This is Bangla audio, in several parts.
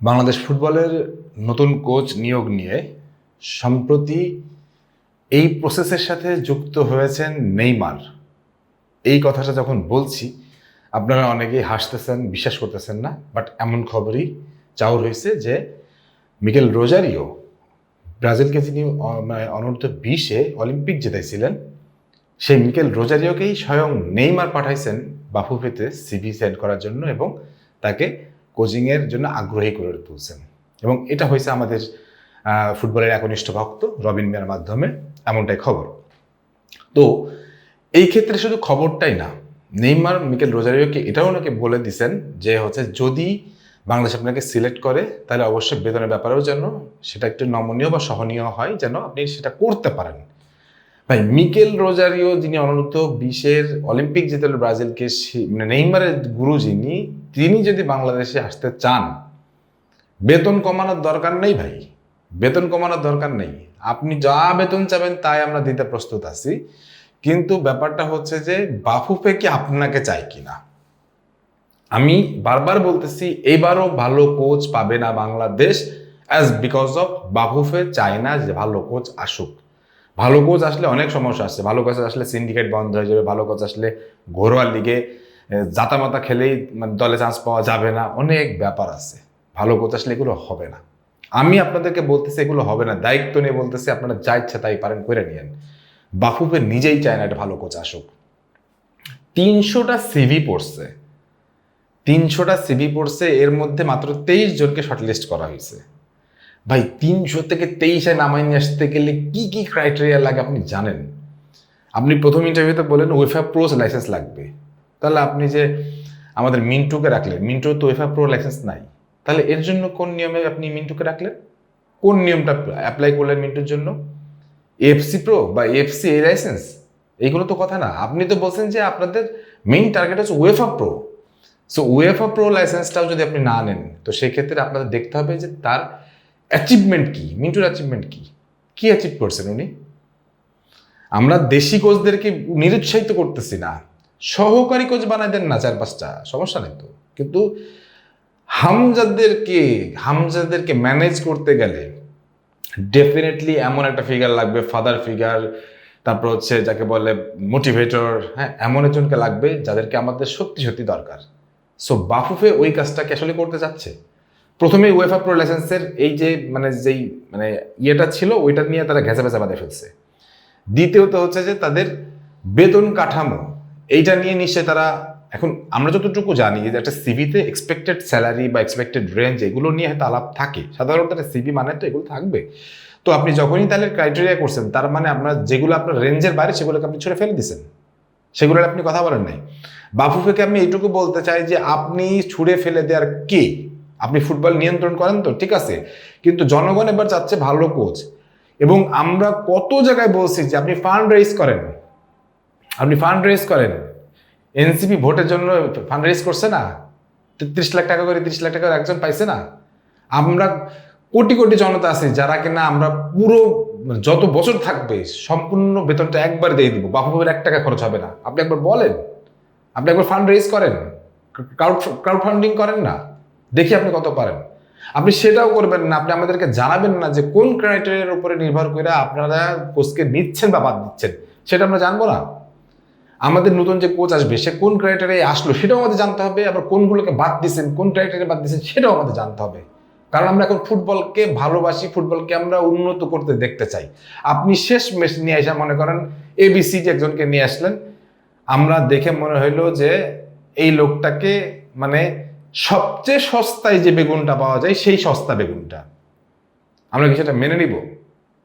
বাংলাদেশ ফুটবলের নতুন কোচ নিয়োগ নিয়ে সম্প্রতি এই প্রসেসের সাথে যুক্ত হয়েছেন নেইমার। এই কথাটা যখন বলছি আপনারা অনেকেই হাসতেছেন, বিশ্বাস করতেছেন না, বাট এমন খবরই চাউর হয়েছে যে মিকেল রোজারিও, ব্রাজিলকে যিনি অনূর্ধ্ব-20-এ অলিম্পিক জেতাইছিলেন, সেই মিকেল রোজারিওকেই স্বয়ং নেইমার পাঠাইছেন বাফুফেতে সিভি সেন্ড করার জন্য এবং তাকে কোচিংয়ের জন্য আগ্রহী করে তুলছেন। এবং এটা হয়েছে আমাদের ফুটবলের একনিষ্ঠ ভক্ত রবিন মিয়ার মাধ্যমে, এমনটাই খবর। তো এই ক্ষেত্রে শুধু খবরটাই না, নেইমার মিকেল রোজারিওকে এটাও ওনাকে বলে দিছেন যে যদি বাংলাদেশ আপনাকে সিলেক্ট করে তাহলে অবশ্যই বেতনের ব্যাপারেও যেন সেটা একটু নমনীয় বা সহনীয় হয়, যেন আপনি সেটা করতে পারেন। ভাই, মিকেল রোজারিও যিনি অনূর্ধ্ব-20-এর অলিম্পিক জিতেল ব্রাজিলকে, মানে নেইমারের গুরু যিনি, তিনি যদি বাংলাদেশে আসতে চান, বেতন কমানোর দরকার নেই ভাই, বেতন কমানোর দরকার নেই। আপনি যা বেতন চাবেন তাই আমরা দিতে প্রস্তুত আছি, কিন্তু ব্যাপারটা হচ্ছে যে বাফুফে কি আপনাকে চাই কিনা। আমি বারবার বলতেছি, এবারও ভালো কোচ পাবে না Bangladesh, as because of Bafufe চায় না যে ভালো কোচ আসুক। ভালো কোচ আসলে অনেক সমস্যা আসছে, ভালো কোচ আসলে সিন্ডিকেট বন্ধ হয়ে যাবে, ভালো কোচ আসলে ঘরোয়া লিগে জাতামাতা খেলেই দলে চান্স পাওয়া যাবে না, অনেক ব্যাপার আছে। ভালো কোচ আসলে এগুলো হবে না। আমি আপনাদেরকে বলতেছি এগুলো হবে না, দায়িত্ব নিয়ে বলতেছি, আপনারা যা ইচ্ছা তাই পারেন করে নিয়েন। বাফুফে নিজেই চায় না একটা ভালো কোচ আসুক। 300টা সিভি পড়ছে, 300টা সিভি পড়ছে, এর মধ্যে মাত্র 23 জনকে শর্টলিস্ট করা হয়েছে। ভাই, 300 থেকে 23-এ নামাই নিয়ে আসতে গেলে কি কি ক্রাইটেরিয়া লাগে আপনি জানেন? আপনি প্রথম ইন্টারভিউতে বলেন ওয়েফা প্রো লাইসেন্স লাগবে, তাহলে আপনি যে আমাদের মিন্টুকে রাখলেন, মিন্টুর তো ওয়েফা প্রো লাইসেন্স নাই, তাহলে এর জন্য কোন নিয়মে আপনি মিন্টুকে রাখলেন? কোন নিয়মটা অ্যাপ্লাই করলেন মিন্টুর জন্য? এফসি প্রো বা এফসি এ লাইসেন্স? এইগুলো তো কথা না। আপনি তো বলছেন যে আপনাদের মেইন টার্গেট হচ্ছে UEFA pro. So UEFA pro লাইসেন্সটাও যদি আপনি না নেন, তো সেক্ষেত্রে আপনাদের দেখতে হবে যে তার অ্যাচিভমেন্ট কি, মিন্টুর অ্যাচিভমেন্ট কি, কি অ্যাচিভ করছেন উনি। আমরা দেশি কোচদেরকে নিরুৎসাহিত করতেছি না, সহকারী কোচ বানাই দেন না 4-5টা, সমস্যা নেই তো। কিন্তু হামজাদেরকে ম্যানেজ করতে গেলে ডেফিনেটলি এমন একটা ফিগার লাগবে, ফাদার ফিগার, তারপর হচ্ছে যাকে বলে মোটিভেটর, হ্যাঁ, এমন একজনকে লাগবে যাদেরকে আমাদের সত্যি সত্যি দরকার। সো বাফুফে ওই কাজটাকে আসলে করতে যাচ্ছে। প্রথমে ওয়েফা প্রো লাইসেন্সের এই যে যেই ইয়েটা ছিল, ওইটা নিয়ে তারা ঘেঁচা ভেজা বাঁধে ফেলছে। দ্বিতীয়ত হচ্ছে যে তাদের বেতন কাঠামো, এইটা নিয়ে নিশ্চয় তারা এখন, আমরা যতটুকু জানি যে একটা সিভিতে এক্সপেক্টেড স্যালারি বা এক্সপেক্টেড রেঞ্জ এগুলো নিয়ে হয়তো আলাপ থাকে, সাধারণত একটা সিভি মানে তো এগুলো থাকবে। তো আপনি যখনই তাহলে ক্রাইটেরিয়া করছেন, তার মানে আপনার যেগুলো আপনার রেঞ্জের বাইরে সেগুলোকে আপনি ছুঁড়ে ফেলে দিচ্ছেন, সেগুলোর আপনি কথা বলেন নাই। বাফুফেকে আমি এইটুকু বলতে চাই যে আপনি ছুঁড়ে ফেলে দেওয়ার কে? আপনি ফুটবল নিয়ন্ত্রণ করেন তো ঠিক আছে, কিন্তু জনগণ এবার চাচ্ছে ভালো কোচ। এবং আমরা কত জায়গায় বলছি যে আপনি ফান্ড রেজ করেন, আপনি ফান্ড রেজ করেন। এনসিপি ভোটের জন্য ফান্ড রেজ করছে না, 30 লাখ টাকা করে, 30 লাখ টাকা একজন পাইছে না। আমরা কোটি কোটি জনতা আছে যারা কিনা আমরা পুরো যত বছর থাকবে সম্পূর্ণ বেতনটা একবার দিয়ে দিব, বাফুফের 1 টাকা খরচ হবে না। আপনি একবার বলেন, আপনি একবার ফান্ড রেজ করেন, ক্রাউড ফান্ডিং করেন না, দেখি আপনি কত পারেন। আপনি সেটাও করবেন না, আপনি আমাদেরকে জানাবেন না যে কোন ক্রাইটেরিয়ার উপরে নির্ভর করে আপনারা কোচকে নিচ্ছেন বা বাদ দিচ্ছেন, সেটা আমরা জানবো না। আমাদের নতুন যে কোচ আসবে সে কোন ক্রাইটেরিয়ায় আসলো সেটাও আমাদের জানতে হবে, আবার কোনগুলোকে বাদ দিচ্ছেন, কোন ক্রাইটেরিয়া বাদ দিচ্ছেন সেটাও আমাদের জানতে হবে। কারণ আমরা এখন ফুটবলকে ভালোবাসি, ফুটবলকে আমরা উন্নত করতে দেখতে চাই। আপনি শেষ ম্যাচ নিয়ে এসে মনে করেন এবিসি যে একজনকে নিয়ে আসলেন, আমরা দেখে মনে হইলো যে এই লোকটাকে সবচেয়ে সস্তায় যে বেগুনটা পাওয়া যায় সেই সস্তা বেগুনটা, আমরা কি সেটা মেনে নিব?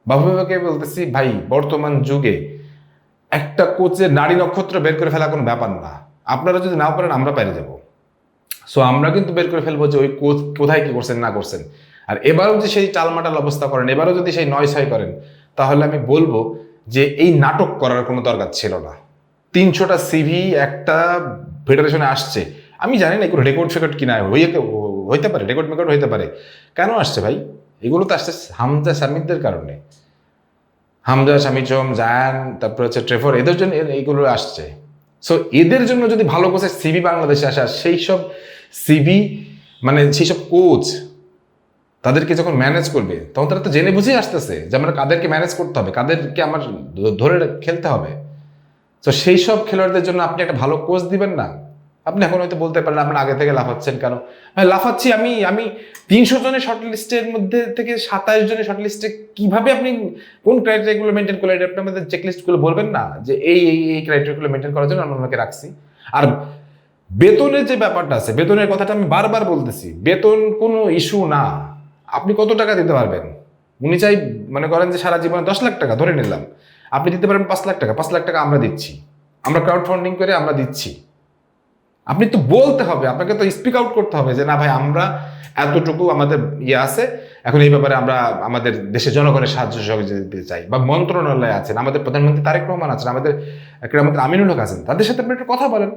বাবুকে বলতেছি ভাই, বর্তমান যুগে একটা কোচের নারী নক্ষত্র বের করে ফেলা কোনো ব্যাপার না। আপনারা যদি নাও পারেন আমরা পেরে যাব। সো আমরা কিন্তু বের করে ফেলবো যে ওই কোচ কোথায় কি করছেন না করছেন। আর এবারও যে সেই টালমাটাল অবস্থা করেন, এবারও যদি সেই 9-6 করেন, তাহলে আমি বলবো যে এই নাটক করার কোনো দরকার ছিল না। 300টা সিভি একটা ফেডারেশনে আসছে, আমি জানি না এগুলো রেকর্ড ফেকর্ড কিনা হইতে পারে, রেকর্ড মেকর্ড হইতে পারে। কেন আসছে ভাই? এগুলো তো আসছে হামজা শামিরদের কারণে, হামজা, শামিচম, জায়ান, তারপর হচ্ছে ট্রেভর, এদের জন্য এইগুলো আসছে। সো এদের জন্য যদি ভালো কোচের সিভি বাংলাদেশে আসা, সেই সব সিভি সেই সব কোচ তাদেরকে যখন ম্যানেজ করবে তখন তারা তো জেনে বুঝেই আসতেছে যে আমার কাদেরকে ম্যানেজ করতে হবে, কাদেরকে আমার ধরে খেলতে হবে। তো সেই সব খেলোয়াড়দের জন্য আপনি একটা ভালো কোচ দিবেন না? আপনি এখন হয়তো বলতে পারেন আপনি আগে থেকে লাফাচ্ছেন কেন? হ্যাঁ, লাফাচ্ছি আমি আমি 300 জনের শর্ট লিস্টের মধ্যে থেকে 27 জনের শর্ট লিস্টে কিভাবে আপনি কোন ক্রাইটেরিয়াগুলো মেনটেন করলেন, আপনি আমাদের চেকলিস্টগুলো বলবেন না যে এই ক্রাইটেরিয়াগুলো মেনটেন করার জন্য আমরা ওনাকে রাখছি। আর বেতনের যে ব্যাপারটা আছে, বেতনের কথাটা আমি বারবার বলতেছি, বেতন কোনো ইস্যু না। আপনি কত টাকা দিতে পারবেন? উনি চাই মনে করেন যে সারা জীবনে 10 লাখ টাকা ধরে নিলাম, আপনি দিতে পারেন 5 লাখ টাকা, 5 লাখ টাকা আমরা দিচ্ছি, আমরা ক্রাউড ফান্ডিং করে আমরা দিচ্ছি। আপনি তো বলতে হবে, আপনাকে তো স্পিক আউট করতে হবে যে না ভাই আমরা এতটুকু আমাদের ইয়ে আছে, এখন এই ব্যাপারে আমরা আমাদের দেশের জনগণের সাহায্য সহযোগিতা দিতে চাই। বা মন্ত্রণালয় আছেন, আমাদের প্রধানমন্ত্রী তারেক রহমান আছেন, আমাদের ক্রীড়ামন্ত্রী আমিনুল হক আছেন, তাদের সাথে আপনি একটা কথা বলেন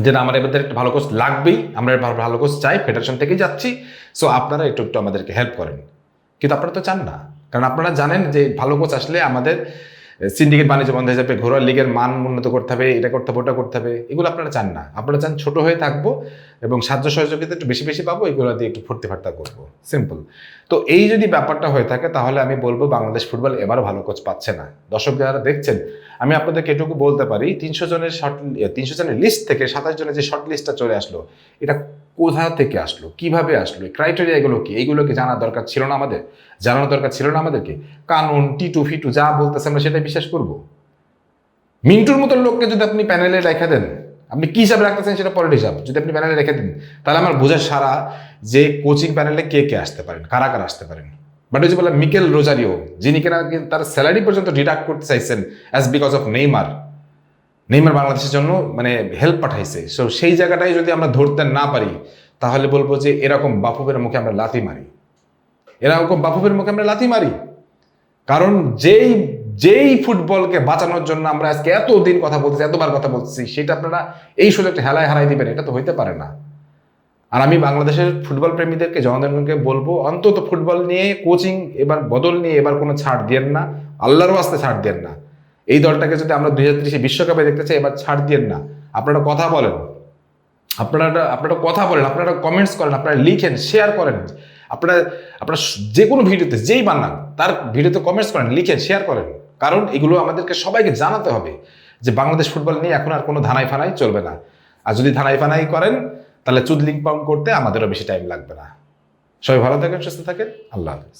যে না আমার এবার একটা ভালো কোচ লাগবেই, আমরা ভালো কোচ চাই, ফেডারেশন থেকেই যাচ্ছি, সো আপনারা একটু একটু আমাদেরকে হেল্প করেন। কিন্তু আপনারা তো চান না, কারণ আপনারা জানেন যে ভালো কোচ আসলে আমাদের সিন্ডিকেট বাণিজ্য বন্ধ হয়ে যাবে, ঘরোয়া লিগের মান উন্নত করতে হবে, এটা করতে হবে ওটা করতে হবে, এগুলো আপনারা চান না। আপনারা চান ছোট হয়ে থাকবো এবং সাহায্য সহযোগিতা একটু বেশি বেশি পাবো, এগুলো দিয়ে একটু ফুর্তি ফার্তা করবো, সিম্পল। তো এই যদি ব্যাপারটা হয়ে থাকে তাহলে আমি বলবো বাংলাদেশ ফুটবল এবারও ভালো কোচ পাচ্ছে না। দর্শক যারা দেখছেন, আমি আপনাদেরকে এটুকু বলতে পারি 300 জনের লিস্ট থেকে 27 জনের যে শর্ট লিস্টটা চলে আসলো, এটা কোথা থেকে আসলো, কিভাবে আসলো, ক্রাইটেরিয়া এগুলো কি, এইগুলোকে জানার দরকার ছিল না আমাদের? জানানোর দরকার ছিল না আমাদেরকে? কানুন টিটু ফিটু যা বলতেছে আমরা সেটাই বিশ্বাস করব? মিন্টুর মতো লোককে যদি আপনি প্যানেলে রেখে দেন, আপনি কি হিসাবে রাখতেছেন সেটা পরের হিসাব, যদি আপনি প্যানেলে রেখে দেন তাহলে আমার বোঝার সারা যে কোচিং প্যানেলে কে কে আসতে পারেন, কারা কারা আসতে পারেন। বাট ওই যে বললাম মিকেল রোজারিও, যিনি কিনা তার স্যালারি পর্যন্ত ডিডাক্ট করতে চাইছেন অ্যাজ বিকজ অফ নেইমার বাংলাদেশের জন্য মানে হেল্প পাঠাইছে। সো সেই জায়গাটাই যদি আমরা ধরতে না পারি তাহলে বলবো যে এরকম বাফুফের মুখে আমরা লাথি মারি, এরকম বাফুফের মুখে আমরা লাথি মারি। কারণ যেই ফুটবলকে বাঁচানোর জন্য আমরা আজকে এতদিন কথা বলতেছি, এতবার কথা বলতেছি, সেটা আপনারা এই সুযোগটা হেলায় হারাই দিবেন, এটা তো হইতে পারে না। আর আমি বাংলাদেশের ফুটবল প্রেমীদেরকে, জনগণকে বলবো অন্তত ফুটবল নিয়ে কোচিং এবার বদল নিয়ে এবার কোনো ছাড় দেন না, আল্লাহরও আস্তে ছাড় দেন না। এই দলটাকে যদি আমরা 2030 বিশ্বকাপে দেখতে চাই এবার ছাড় দেন না। আপনারা কথা বলেন, আপনারা কথা বলেন, আপনারা কমেন্টস করেন, আপনারা লিখেন, শেয়ার করেন, আপনারা যে কোনো ভিডিওতে যেই বানান তার ভিডিওতে কমেন্টস করেন, লিখেন, শেয়ার করেন। কারণ এগুলো আমাদেরকে সবাইকে জানাতে হবে যে বাংলাদেশ ফুটবল নিয়ে এখন আর কোনো ধানাই ফানাই চলবে না। আর যদি ধানাই ফানাই করেন তাহলে চুদলিং পাউন্ড করতে আমাদেরও বেশি টাইম লাগবে না। সবাই ভালো থাকেন, সুস্থ থাকেন, আল্লাহ হাফেজ।